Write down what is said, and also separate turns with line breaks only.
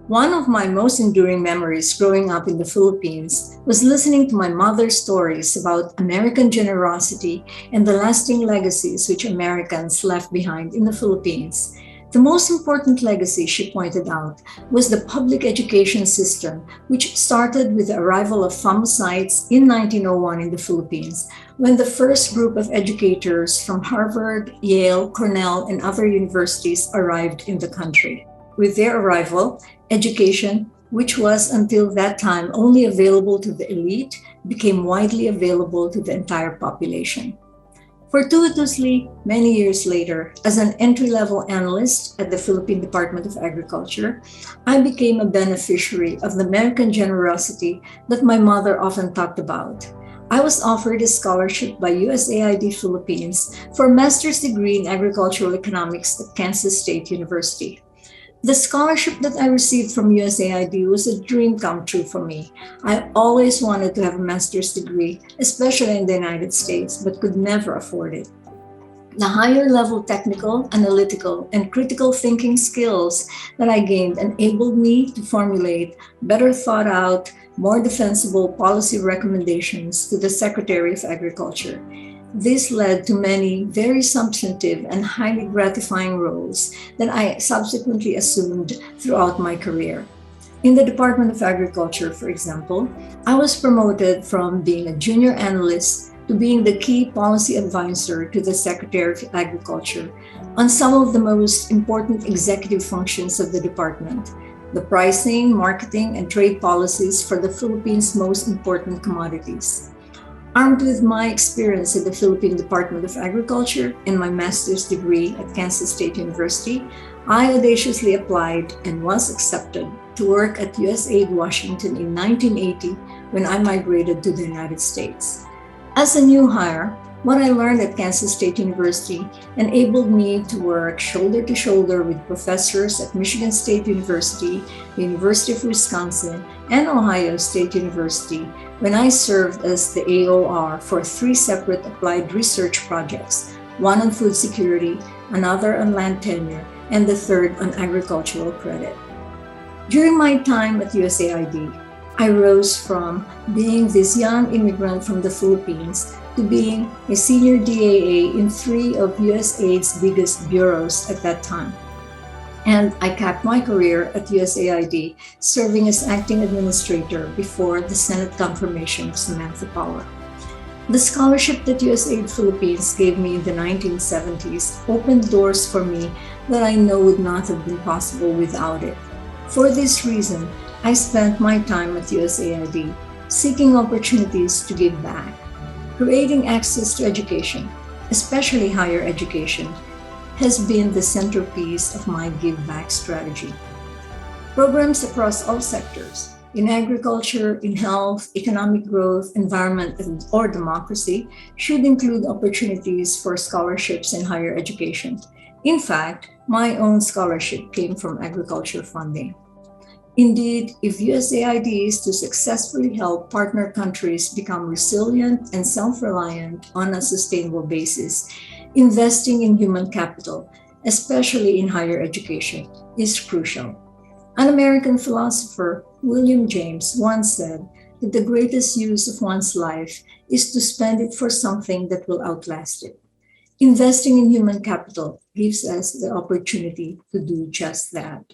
One of my most enduring memories growing up in the Philippines was listening to my mother's stories about American generosity and the lasting legacies which Americans left behind in the Philippines. The most important legacy, she pointed out, was the public education system, which started with the arrival of Famosites in 1901 in the Philippines, when the first group of educators from Harvard, Yale, Cornell, and other universities arrived in the country. With their arrival, education, which was until that time only available to the elite, became widely available to the entire population. Fortuitously, many years later, as an entry-level analyst at the Philippine Department of Agriculture, I became a beneficiary of the American generosity that my mother often talked about. I was offered a scholarship by USAID Philippines for a master's degree in agricultural economics at Kansas State University. The scholarship that I received from USAID was a dream come true for me. I always wanted to have a master's degree, especially in the United States, but could never afford it. The higher level technical, analytical, and critical thinking skills that I gained enabled me to formulate better thought out, more defensible policy recommendations to the Secretary of Agriculture. This led to many very substantive and highly gratifying roles that I subsequently assumed throughout my career. In the Department of Agriculture, for example, I was promoted from being a junior analyst to being the key policy advisor to the Secretary of Agriculture on some of the most important executive functions of the department: the pricing, marketing, and trade policies for the Philippines' most important commodities. Armed with my experience at the Philippine Department of Agriculture and my master's degree at Kansas State University, I audaciously applied and was accepted to work at USAID Washington in 1980 when I migrated to the United States. As a new hire, what I learned at Kansas State University enabled me to work shoulder to shoulder with professors at Michigan State University, the University of Wisconsin, and Ohio State University when I served as the AOR for 3 separate applied research projects, one on food security, another on land tenure, and the third on agricultural credit. During my time at USAID, I rose from being this young immigrant from the Philippines to being a senior DAA in 3 of USAID's biggest bureaus at that time. And I capped my career at USAID serving as acting administrator before the Senate confirmation of Samantha Power. The scholarship that USAID Philippines gave me in the 1970s opened doors for me that I know would not have been possible without it. For this reason, I spent my time at USAID seeking opportunities to give back. Creating access to education, especially higher education, has been the centerpiece of my give back strategy. Programs across all sectors, in agriculture, in health, economic growth, environment, or democracy, should include opportunities for scholarships in higher education. In fact, my own scholarship came from agriculture funding. Indeed, if USAID is to successfully help partner countries become resilient and self-reliant on a sustainable basis, investing in human capital, especially in higher education, is crucial. An American philosopher, William James, once said that the greatest use of one's life is to spend it for something that will outlast it. Investing in human capital gives us the opportunity to do just that.